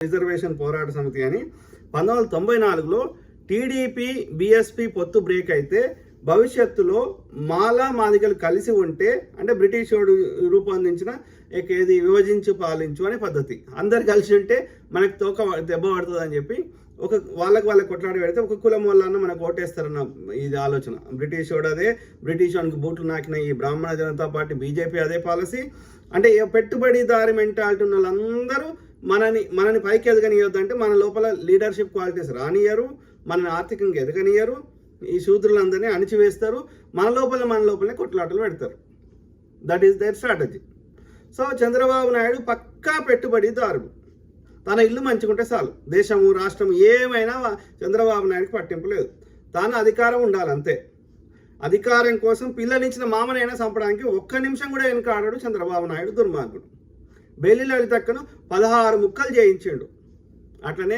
Reservation పోరాట సమితి అని 1994లో టీడీపీ బీఎస్పీ పొత్తు బ్రేక్ అయితే భవిష్యత్తులో మాలా మాదిగలు కలిసి ఉంటే అంటే బ్రిటిష్ వాడు రూపొందించిన ఏది విభజించు పాలించు అనే పద్ధతి, అందరు కలిసి ఉంటే మనకు తోక దెబ్బ పడుతుంది అని చెప్పి వాళ్ళకి కొట్లాడి పెడితే ఒక కులం వల్ల మనకు ఓటేస్తారన్న ఇది ఆలోచన. బ్రిటిష్ వాడు అదే, బ్రిటిష్ వాడికి బూట్లు నాకిన ఈ బ్రాహ్మణ జనతా పార్టీ బీజేపీ అదే పాలసీ. అంటే పెట్టుబడిదారి మెంటాలిటీ ఉన్న వాళ్ళందరూ మనని పైకి ఎదగనియొద్దంటే మన లోపల లీడర్షిప్ క్వాలిటీస్ రానియరు, మనని ఆర్థికంగా ఎదగనియరు, ఈ శూద్రులందరినీ అణిచివేస్తారు, మన లోపలనే కొట్లాటలు పెడతారు. That is their strategy. So Chandrababu Naidu పక్కా పెట్టుబడిదారుడు. తన ఇల్లు మంచుకుంటే చాలు, దేశము రాష్ట్రం ఏమైనా చంద్రబాబు నాయుడుకి పట్టింపు లేదు. తాను అధికారం ఉండాలి అంతే. అధికారం కోసం పిల్లనిచ్చిన మామనైనా చంపడానికి ఒక్క నిమిషం కూడా వెనుకాడాడు చంద్రబాబు నాయుడు దుర్మార్గుడు. బెల్లి లలితక్కను 16 ముక్కలు చేయించాడు. అట్లనే